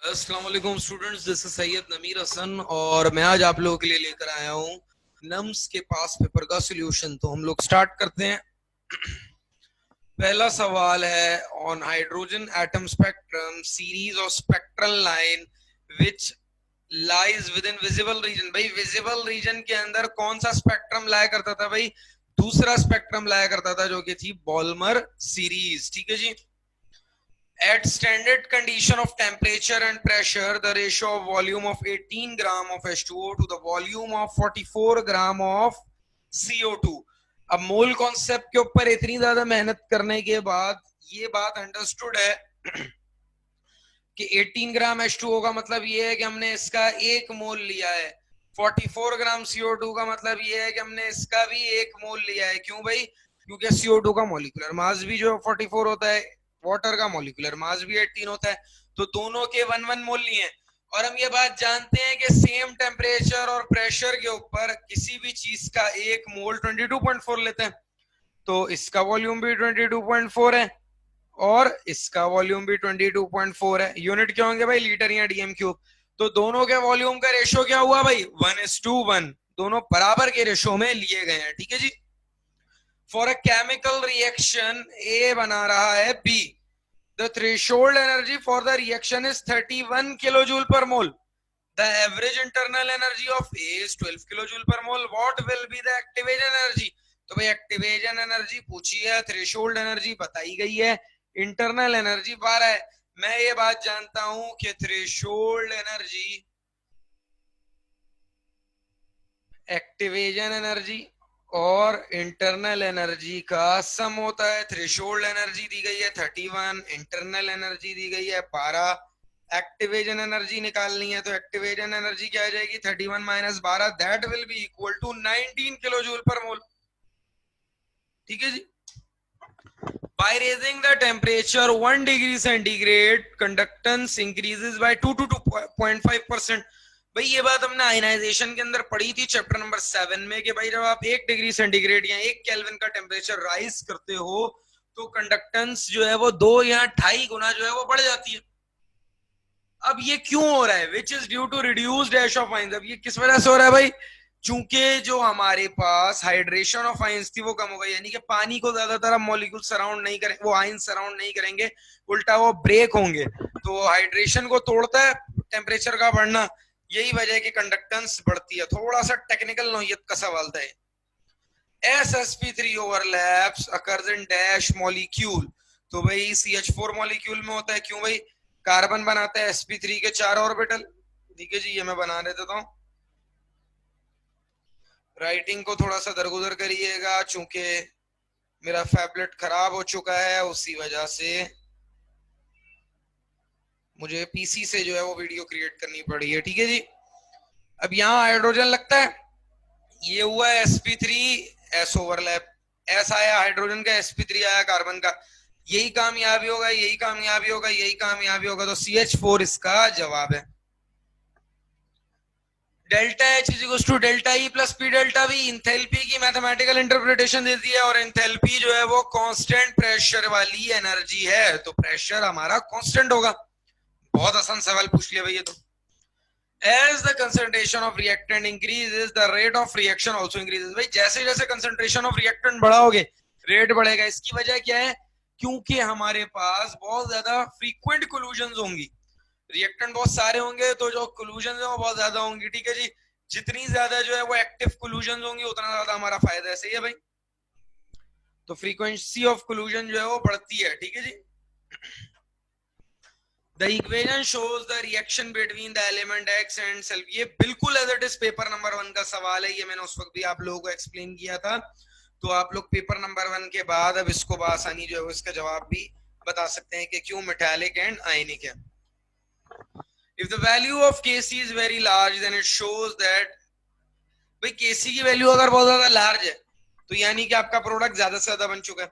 अस्सलाम वालेकुम students, this is Syed नमीर हसन और मैं आज आप लोगों के लिए लेकर आया हूँ नम्स के पास पेपर का सॉल्यूशन। तो हम लोग स्टार्ट करते हैं। पहला सवाल है on hydrogen atom spectrum series of spectral line which lies with in visible region. भाई विजिबल रीजन के अंदर कौन सा स्पेक्ट्रम लाया करता था? भाई दूसरा स्पेक्ट्रम लाया करता था जो कि थी बॉल्मर सीरीज। ठीक है जी। At standard condition of temperature and pressure, the ratio of volume of 18 gram of H2O to the volume of 44 gram of CO2। अब मोल कॉन्सेप्ट के ऊपर इतनी ज्यादा मेहनत करने के बाद ये बात अंडरस्टूड है कि 18 ग्राम H2O का मतलब ये है कि हमने इसका एक मोल लिया है। 44 ग्राम CO2 का मतलब ये है कि हमने इसका भी एक मोल लिया है। क्यों भाई? क्योंकि CO2 का मॉलिक्यूलर मास भी जो 44 होता है, वाटर का मॉलिक्यूलर मास भी 18 होता है, तो दोनों के 1-1 मोल लिए हैं। और हम ये बात जानते हैं कि सेम टेम्परेचर और प्रेशर के ऊपर किसी भी चीज का एक मोल 22.4 लेते हैं। तो इसका वॉल्यूम भी 22.4 है और इसका वॉल्यूम भी 22.4 है। यूनिट क्या होंगे भाई? लीटर या डीएम क्यूब। तो दोनों के वॉल्यूम का रेशियो क्या हुआ भाई? 1:1। दोनों बराबर के रेशियो में लिए गए हैं। ठीक है जी। For a chemical reaction A बना रहा है B, the threshold energy for the reaction is 31 kilojoule per mole. The average internal energy of A is 12 kilojoule per mole. What will be the activation energy? तो भाई activation energy पूछी है, threshold energy बताई गई है, internal energy 12 है। मैं ये बात जानता हूं कि थ्रेशोल्ड एनर्जी, एक्टिवेशन एनर्जी और इंटरनल एनर्जी का सम होता है। थ्रेशोल्ड एनर्जी दी गई है 31, इंटरनल एनर्जी दी गई है 12, एक्टिवेशन एनर्जी निकालनी है तो एक्टिवेशन एनर्जी क्या आ जाएगी? 31 minus 12, that will be equal to 19 kilo joule per mole. ठीक है जी। By raising the temperature 1 degree centigrade, conductance increases by 2 to 2.5%। भाई ये बात हमने आयनाइजेशन के अंदर पढ़ी थी चैप्टर नंबर 7 में कि भाई जब आप 1 डिग्री सेंटीग्रेड या 1 केल्विन का टेम्परेचर राइज करते हो तो कंडक्टेंस जो है वो 2 या 2.5 गुना जो है वो बढ़ जाती है। अब ये क्यों हो रहा है? Which is due to reduced dash of ions. अब ये किस वजह से हो रहा है भाई? चूंकि जो हमारे पास हाइड्रेशन ऑफ आइंस थी वो कम हो गई, यानी कि पानी को ज्यादातर हम मॉलिक्यूल सराउंड नहीं करें, वो आइंस सराउंड नहीं करेंगे, उल्टा वो ब्रेक होंगे। तो हाइड्रेशन को तोड़ता है टेम्परेचर का बढ़ना, यही वजह है कि कंडक्टेंस बढ़ती है। थोड़ा सा टेक्निकल नौयत का सवाल था। ssp3 overlaps occurs in dash molecule. तो भाई CH4 मॉलिक्यूल में होता है। क्यों भाई? कार्बन बनाता है sp3 के 4 ऑर्बिटल। ठीक है जी, ये मैं बना देता हूं। राइटिंग को थोड़ा सा दरगुजर करिएगा, चूंकि मेरा फैबलेट खराब हो चुका है, उसी वजह से मुझे पीसी से जो है वो वीडियो क्रिएट करनी पड़ी है। ठीक है जी। अब यहाँ हाइड्रोजन लगता है, ये हुआ sp3 s ओवरलैप, s आया हाइड्रोजन का, sp3 आया कार्बन का। यही कामयाबी होगा, यही कामयाबी होगा, यही कामयाबी होगा, तो CH4 इसका जवाब है। Delta H is equal to delta E plus P delta V. Enthalpy की मैथमेटिकल इंटरप्रिटेशन देती है और इंथैल्पी जो है वो कांस्टेंट प्रेशर वाली एनर्जी है, तो प्रेशर हमारा कांस्टेंट होगा। बहुत आसान सवाल पूछ लिया भैया। तो as the concentration of reactant increases the rate of reaction also increases। भाई जैसे जैसे concentration of reactant बढ़ाओगे रेट बढ़ेगा। इसकी वजह क्या है? क्योंकि हमारे पास बहुत ज्यादा frequent collisions होंगी, रिएक्टेंट बहुत सारे होंगे, तो जो कोलूजन है वो बहुत ज्यादा होंगी। ठीक है जी। जितनी ज्यादा जो है वो एक्टिव कोलूजन होंगी उतना ज्यादा हमारा फायदा है। सही है भाई। तो फ्रीक्वेंसी ऑफ कोलूजन जो है वो बढ़ती है। ठीक है जी। The equation shows the reaction between the element X and self। ये बिल्कुल as it is paper number 1 का सवाल है। ये मैंने उस वक्त भी आप लोगों को एक्सप्लेन किया था, तो आप लोग पेपर नंबर 1 के बाद अब इसको बआसानी जो है इसका जवाब भी बता सकते हैं कि क्यों मेटालिक एंड आयनिक है। If the value of Kc is very large, then it shows that भाई Kc की वैल्यू अगर बहुत ज्यादा लार्ज है तो यानी कि आपका प्रोडक्ट ज्यादा से ज्यादा बन चुका है,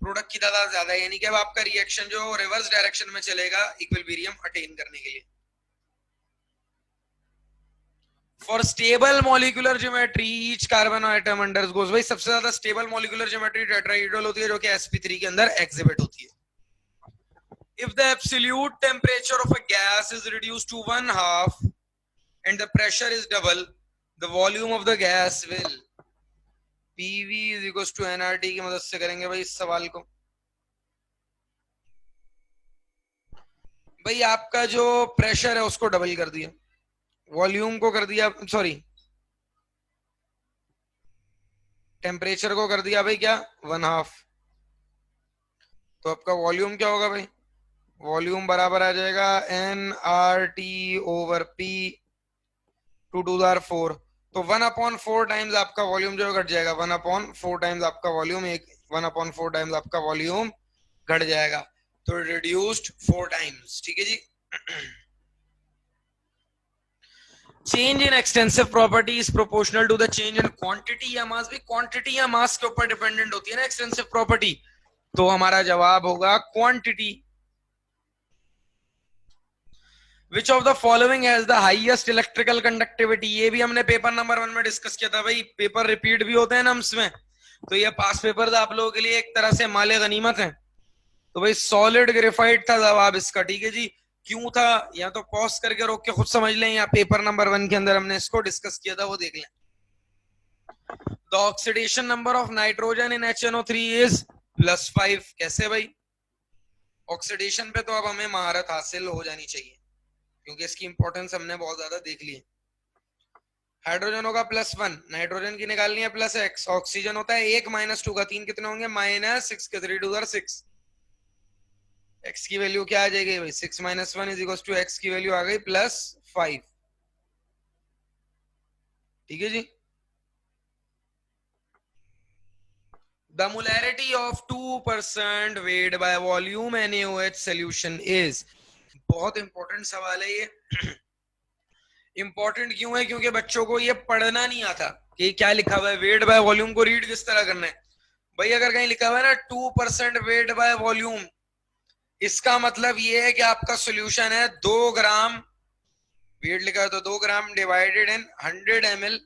प्रोडक्ट की तादाद ज्यादा है, यानी कि अब आपका रिएक्शन जो रिवर्स डायरेक्शन में चलेगा इक्विलिब्रियम अटेन करने के लिए। For stable molecular geometry each carbon atom undergoes. भाई सबसे ज्यादा स्टेबल मॉलिक्यूलर ज्योमेट्री टेट्राहेड्रल होती है जो कि sp3 के अंदर एग्जिबिट होती है। if the absolute temperature of a gas is reduced to 1/2 and the pressure is double, the volume of the gas will PV is equals to nRT की मदद से करेंगे भाई इस सवाल को। भाई आपका जो प्रेशर है उसको डबल कर दिया, वॉल्यूम को कर दिया, सॉरी टेम्परेचर को कर दिया भाई क्या 1/2, तो आपका वॉल्यूम क्या होगा भाई, वॉल्यूम बराबर आ जाएगा nRT over P to two दार 4, तो 1/4 टाइम्स आपका वॉल्यूम जो घट जाएगा, 1/4 टाइम्स आपका वॉल्यूम, 1/4 टाइम्स आपका वॉल्यूम घट जाएगा, तो रिड्यूस्ड 4 टाइम्स। ठीक है जी। Change in extensive property is proportional to the change in quantity या मास। भी क्वांटिटी या मास के ऊपर डिपेंडेंट होती है ना एक्सटेंसिव प्रॉपर्टी, तो हमारा जवाब होगा quantity. Which of the following has the highest electrical conductivity? ये भी हमने पेपर नंबर 1 में डिस्कस किया था भाई, पेपर रिपीट भी होते हैं ना इसमें, तो ये पास पेपर था आप लोगों के लिए एक तरह से माले गनीमत है। तो भाई सॉलिड ग्रेफाइट था जवाब इसका। ठीक है जी। क्यों था, या तो पॉज करके रोक के खुद समझ लें, या पेपर नंबर 1 के अंदर हमने इसको डिस्कस किया था वो देख लें। The oxidation number of nitrogen in HNO3 is +5। कैसे भाई, ऑक्सीडेशन पे तो अब हमें महारत हासिल हो जानी चाहिए क्योंकि इसकी इंपॉर्टेंस हमने बहुत ज्यादा देख ली है। हाइड्रोजन होगा +1, नाइट्रोजन की निकालनी है +x, ऑक्सीजन होता है 1 -2 का 3 कितने होंगे -6 के 3 2 6, x की वैल्यू क्या आ जाएगी भाई 6 - 1 = x की वैल्यू आ गई +5। ठीक है जी। The molarity of 2% weight by volume NaOH solution is, बहुत इंपॉर्टेंट सवाल है ये। इंपॉर्टेंट क्यों है, क्योंकि बच्चों को ये पढ़ना नहीं आता कि क्या लिखा हुआ है, वेट बाय वॉल्यूम को रीड किस तरह करना है। भाई अगर कहीं लिखा हुआ है ना 2% वेट बाय वॉल्यूम, इसका मतलब ये है कि आपका सॉल्यूशन है 2 ग्राम, वेट लिखा है तो 2 gram divided in 100 ml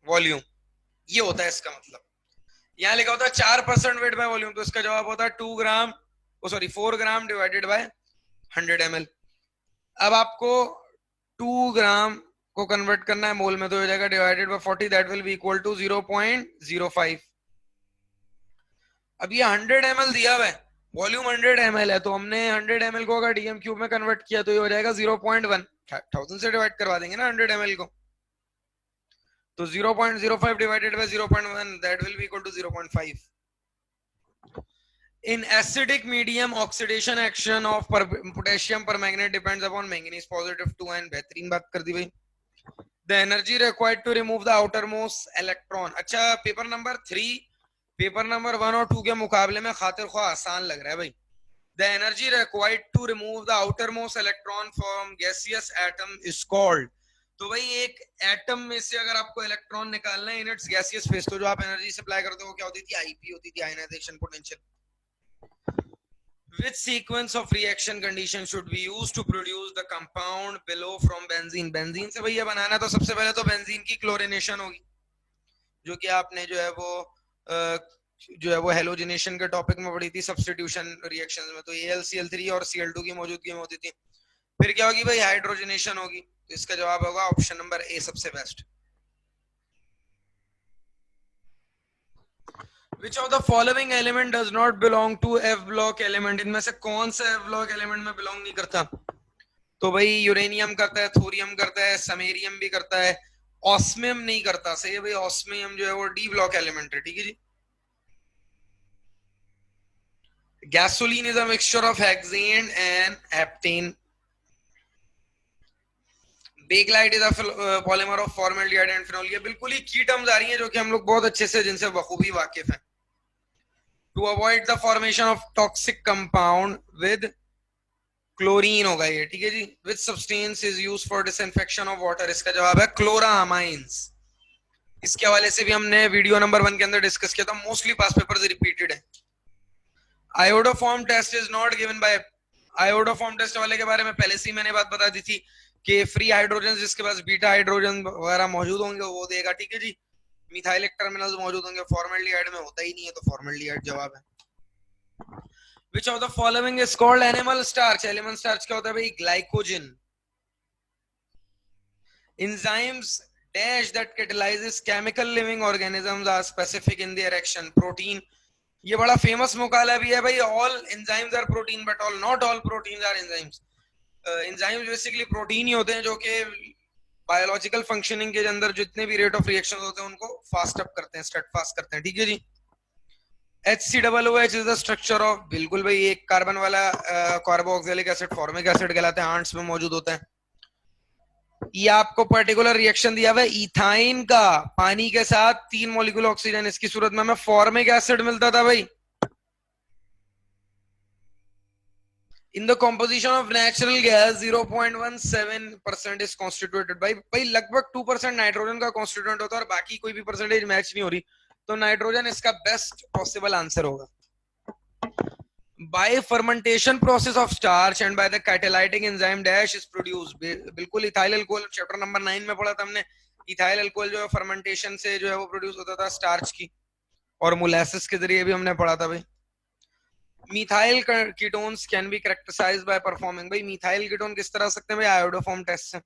volume, ये होता है इसका मतलब। यहां लिखा होता है 4% वेट बाय वॉल्यूम, तो इसका जवाब होता है 2 gram, sorry 4 gram divided by 100 ml। अब आपको 2 ग्राम को कन्वर्ट करना है मोल में, तो हो जाएगा divided by 40, that will be equal to 0.05। अब ये 100 ml दिया हुआ है, वॉल्यूम 100 ml है, तो हमने 100 ml को अगर डीएम क्यूब में कन्वर्ट किया तो ये हो जाएगा 0.1, 1000 से डिवाइड करवा देंगे ना 100 ml को, तो 0.05 divided by 0.1 that will be equal to 0.5। In acidic medium, oxidation action of potassium permanganate depends upon manganese +2 and बेहतरीन बात कर दी भाई। The energy required to remove the outermost electron। अच्छा पेपर नंबर 3 पेपर नंबर 1 और 2 के मुकाबले में खातिर ख्वाह आसान लग रहा है भाई। The energy required to remove the outermost electron from gaseous atom is called। तो भाई एक एटम में से अगर आपको इलेक्ट्रॉन निकालना है इन इट्स गैसियस फेज, तो जो आप एनर्जी सप्लाई करते हो वो क्या होती थी, आईपी होती थी, ionization potential. Which sequence of reaction condition should be used to produce the compound below from benzene? Benzene से भैया बनाना तो सबसे पहले तो बेंजीन की क्लोरिनेशन होगी, जो कि आपने जो है वो हेलोजिनेशन के टॉपिक में पढ़ी थी सब्स्टिट्यूशन रिएक्शंस में, तो AlCl3 और Cl2 की मौजूदगी में होती थी। फिर क्या होगी भाई, हाइड्रोजनेशन होगी, तो इसका जवाब होगा ऑप्शन नंबर ए सबसे best. Which of the following element does not belong to F block element? इनमें से कौन सा F block element में belong नहीं करता? तो भाई यूरेनियम करता है, थोरियम करता है, समेरियम भी करता है, ऑस्मियम नहीं करता। सही है भाई, ऑस्मियम जो है वो डी ब्लॉक एलिमेंट है। ठीक है जी। Gasoline is a mixture of hexane and heptane. Bakelite is a polymer of formaldehyde and phenol. ये बिल्कुल ही की टर्म्स आ रही हैं जो कि हम लोग बहुत अच्छे से जिनसे बखूबी वाकिफ हैं। To avoid the formation of toxic compound with chlorine होगा ये। ठीक है जी। Which substance is used for disinfection of water? इसका जवाब है क्लोरामाइंस। इसके हवाले से भी हमने वीडियो नंबर 1 के अंदर डिस्कस किया था, मोस्टली पास पेपर से रिपीटेड है। Iodoform test is not given by, iodoform test वाले के बारे में पहले से ही मैंने बात बता दी थी कि फ्री हाइड्रोजन जिसके पास बीटा हाइड्रोजन वगैरह मौजूद होंगे वो देगा। ठीक है जी। मिथाइलिक टर्मिनल्स मौजूद होंगे, फॉर्मल्डिहाइड में होता ही नहीं है, तो फॉर्मल्डिहाइड जवाब है। Which of the following is called animal starch? Animal starch क्या होता है भाई? Glycogen. Enzymes dash that catalyzes chemical living organisms are specific in their action. Protein. ये बड़ा फेमस मुकाला भी है भाई. All enzymes are protein, but all not all proteins are enzymes. Enzymes basically protein ही होते हैं जो कि बायोलॉजिकल फंक्शनिंग के अंदर जितने भी रेट ऑफ रिएक्शन होते हैं उनको फास्ट अप करते हैं, स्टार्ट फास्ट करते हैं. ठीक है जी. HCOOH is the structure of, बिल्कुल भाई, एक कार्बन वाला कार्बोक्सिलिक एसिड फॉर्मिक एसिड कहलाता है, आंट्स में मौजूद होता है. ये आपको पर्टिकुलर रिएक्शन दिया हुआ है इथाइन का, पानी के साथ 3 मॉलिक्यूल ऑक्सीजन, इसकी सूरत में हमें फॉर्मिक एसिड मिलता था भाई. In the composition of natural gas 0.17% is constituted by, भाई लगभग 2% नाइट्रोजन का कॉन्स्टिट्यूएंट होता है और बाकी कोई भी परसेंटेज मैच नहीं हो रही, तो नाइट्रोजन इसका बेस्ट पॉसिबल आंसर होगा. By fermentation process of starch and by the catalytic enzyme dash is produced. बिल्कुल इथाइल अल्कोहल चैप्टर नंबर 9 में पढ़ा था हमने. इथाइल अल्कोहल जो है फर्मेंटेशन से जो है वो प्रोड्यूस होता था स्टार्च की, और मोलासिस के जरिए भी हमने पढ़ा था भाई. Methyl ketones can be characterized by performing, भाई मिथाइल कीटोन किस तरह सकते हैं भाई? आयोडोफॉर्म टेस्ट से.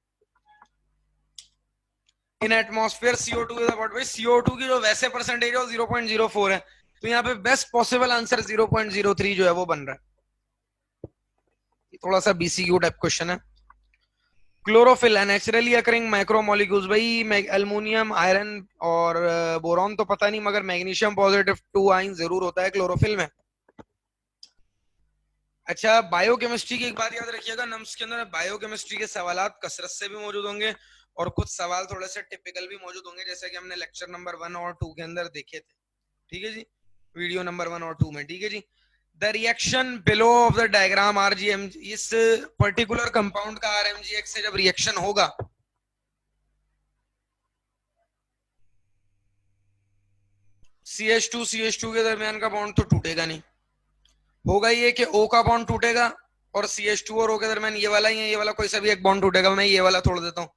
इन एटमॉस्फेयर CO2 इज अबाउट, भाई CO2 की जो वैसे परसेंटेज है वो 0.04 है, तो यहाँ पे बेस्ट पॉसिबल आंसर 0.03 जो है वो बन रहा है. थोड़ा सा BCQ टाइप क्वेश्चन है. क्लोरोफिल नेचुरली अकरिंग माइक्रोमोलिक्यूल्स, भाई एल्युमिनियम, आयरन और बोरॉन तो पता नहीं, मगर मैग्नीशियम पॉजिटिव 2 आयन जरूर होता है क्लोरोफिल में. अच्छा, बायोकेमिस्ट्री की एक बात याद रखिएगा, नम्स के अंदर बायोकेमिस्ट्री के सवालात कसरत से भी मौजूद होंगे और कुछ सवाल थोड़े से टिपिकल भी मौजूद होंगे, जैसे कि हमने लेक्चर नंबर 1 और 2 के अंदर देखे थे. ठीक है जी, वीडियो नंबर 1 और 2 में. ठीक है जी. The reaction below of the diagram RGM, इस पर्टिकुलर कंपाउंड का RMGX से जब रिएक्शन होगा, CH2 के दरमियान का बॉन्ड तो टूटेगा नहीं. होगा ये कि O का बॉन्ड टूटेगा और CH2 और O के दरमियान ये वाला ही है, ये वाला कोई सा भी एक बॉन्ड टूटेगा. मैं ये वाला तोड़ देता हूँ,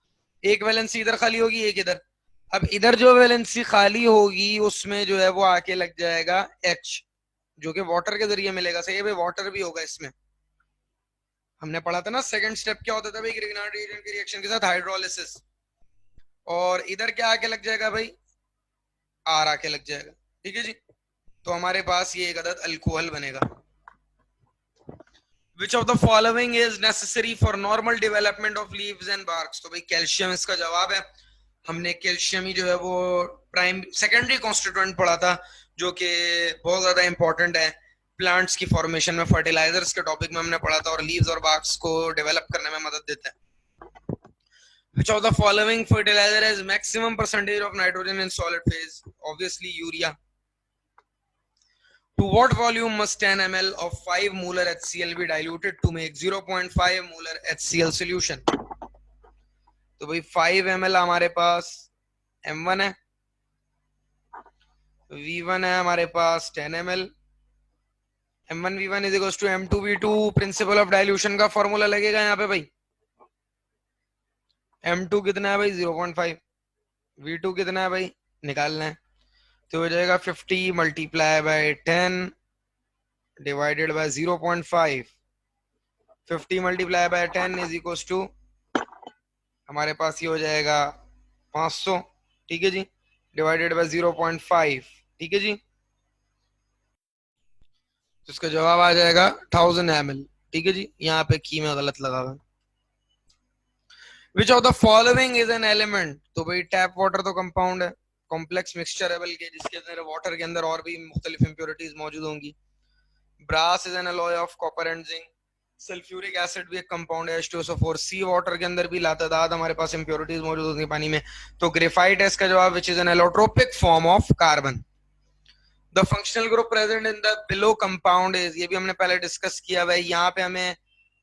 एक वैलेंसी इधर खाली होगी, एक इधर. अब इधर जो वैलेंसी खाली होगी उसमें जो है वो आके लग जाएगा H, जो कि वाटर के जरिए मिलेगा. सही है भाई, वाटर भी होगा इसमें. हमने पढ़ा था ना सेकंड स्टेप क्या होता था भाई ग्रिग्नार्ड रिएजेंट की रिएक्शन के साथ? हाइड्रोलिसिस. और इधर क्या आके लग जाएगा भाई? R आके लग जाएगा. ठीक है जी. तो हमारे पास ये एक अदद अल्कोहल बनेगा. Which of the following is necessary for normal development of leaves and barks? तो भाई कैल्शियम इसका जवाब है. हमने कैल्शियम ही जो है वो प्राइम सेकेंडरी कॉन्स्टिट्यूएंट पढ़ा था, जो कि बहुत ज्यादा इंपॉर्टेंट है प्लांट्स की फॉर्मेशन में. फर्टिलाइजर्स के टॉपिक में हमने पढ़ा था, और लीव्स और बार्क्स को डेवलप करने में मदद देता है. Which of the following fertilizer has maximum percentage of nitrogen in solid phase? Obviously urea. To what volume must 10 ml of 5 molar HCl be diluted to make 0.5 molar HCl solution? तो भाई 5 ml हमारे पास M1 है, V1 है हमारे पास 10 ml. M1 V1 is equals to M2 V2. Principle of dilution का formula लगेगा यहाँ पे भाई. M2 कितना है भाई? 0.5. V2 कितना है भाई? निकालना है. तो हो जाएगा 50 multiply by 10 divided by 0.5. 50 multiply by 10 is equals to हमारे पास ये हो जाएगा 500. ठीक है जी. Divided by 0.5. ठीक है जी. तो इसका जवाब आ जाएगा 1000 ml. ठीक है जी. यहाँ पे की में गलत लगा हुआ. Which of the following is an element? तो भाई टैप वाटर तो कंपाउंड है, कॉम्प्लेक्स मिक्सचर है बल्कि, जिसके अंदर वाटर के अंदर और भी मुख्तलिफ इंप्योरिटीज मौजूद होंगी. Brass is an alloy of copper and zinc. Sulphuric acid भी एक कंपाउंड है, H2SO4. सी वाटर के अंदर भी लातादाद हमारे पास इंप्योरिटीज मौजूद होती है पानी में. तो ग्रेफाइट है इसका जवाब, which is an allotropic form of carbon. The functional group present in the below compound is, ये भी हमने पहले डिस्कस किया हुआ है. यहाँ पे हमें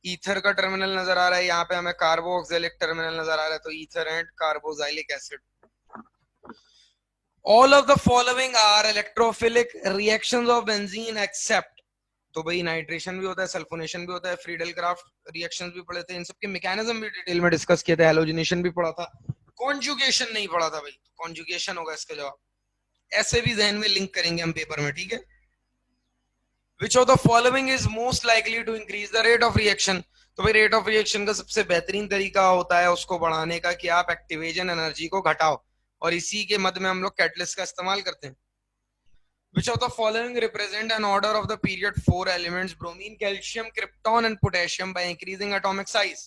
ईथर का टर्मिनल नजर आ रहा है, यहाँ पे हमें कार्बोक्सिलिक टर्मिनल नजर आ रहा है, तो ether and carboxylic acid. All of the following are electrophilic reactions of benzene except, तो भाई नाइट्रेशन भी होता है, सल्फोनेशन भी होता है, फ्रीडल क्राफ्ट रिएक्शंस भी पढ़े थे, इन सबके मैकेनिज्म भी डिटेल में डिस्कस किए थे, हैलोजिनेशन भी पढ़ा था, कॉन्जुगेशन नहीं पढ़ा था भाई. कॉन्जुगेशन होगा इसका जवाब. ऐसे भी जहन में लिंक करेंगे हम पेपर में. ठीक है. Which of the following is most likely to increase the rate of reaction. तो भाई रेट ऑफ रिएक्शन का सबसे बेहतरीन तरीका होता है उसको बढ़ाने का कि आप एक्टिवेशन एनर्जी को घटाओ, और इसी के मद में हम लोग कैटलिस्ट का इस्तेमाल करते हैं। Which of the following represent an order of the period four elements bromine, calcium, krypton and potassium by increasing atomic size?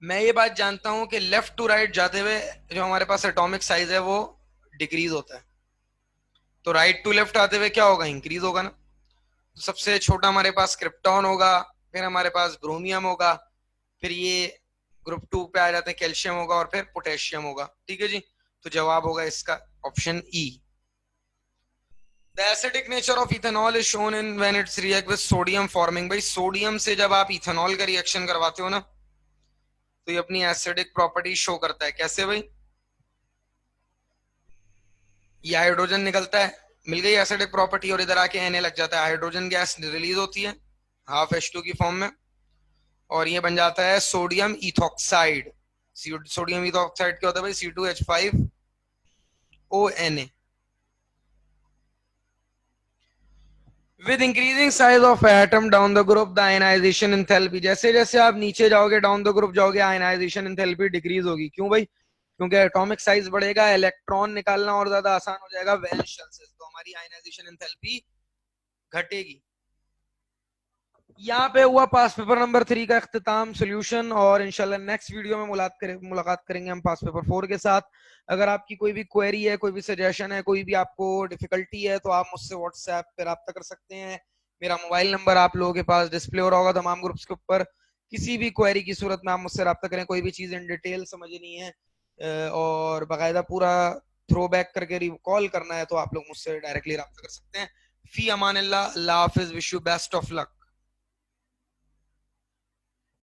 मैं ये बात जानता हूं कि लेफ्ट टू राइट जाते हुए जो हमारे पास एटॉमिक साइज है वो डिक्रीज होता है, तो राइट टू लेफ्ट आते हुए क्या होगा, इंक्रीज होगा ना। तो सबसे छोटा हमारे पास क्रिप्टॉन होगा, फिर हमारे पास ब्रोमियम होगा, फिर ये ग्रुप 2 पे आ जाते हैं कैल्शियम होगा, और फिर पोटेशियम होगा। ठीक है जी, तो जवाब होगा इसका option E. The acidic nature of ethanol is shown in when it's react with sodium forming। भाई सोडियम से जब आप इथेनॉल का रिएक्शन करवाते हो ना, तो ये अपनी एसिडिक प्रॉपर्टी शो करता है। कैसे भाई, ये हाइड्रोजन निकलता है, मिल गई एसिडिक प्रॉपर्टी, और इधर आके Na लग जाता है, हाइड्रोजन गैस रिलीज होती है हाफ H2 की फॉर्म में, और ये बन जाता है सोडियम इथॉक्साइड। सोडियम इथॉक्साइड क्या होता है भाई, C2H5ONa। With increasing size of atom down the group, the ionization enthalpy, जैसे जैसे आप नीचे जाओगे डाउन द ग्रुप जाओगे, आयनाइजेशन एंथैल्पी डिक्रीज होगी। क्यों भाई, क्योंकि एटॉमिक साइज बढ़ेगा, इलेक्ट्रॉन निकालना और ज्यादा आसान हो जाएगा वैलेंस शेल से, तो हमारी आयनाइजेशन एंथैल्पी घटेगी। यहाँ पे हुआ पास पेपर नंबर 3 का इख्तिताम सोल्यूशन, और इंशाल्लाह नेक्स्ट वीडियो में मुलाकात करेंगे हम पास पेपर 4 के साथ। अगर आपकी कोई भी क्वेरी है, कोई भी सजेशन है, कोई भी आपको डिफिकल्टी है, तो आप मुझसे व्हाट्सएप पे रब्ता कर सकते हैं। मेरा मोबाइल नंबर आप लोगों के पास डिस्प्ले हो रहा होगा तमाम ग्रुप्स के ऊपर। किसी भी क्वेरी की सूरत में आप मुझसे रब्ता करें, कोई भी चीज इन डिटेल समझनी है और बाकायदा पूरा थ्रो बैक करके कॉल करना है, तो आप लोग मुझसे डायरेक्टली रब्ता कर सकते हैं। फी अमान अल्लाह, हाफिज, wish you best of luck.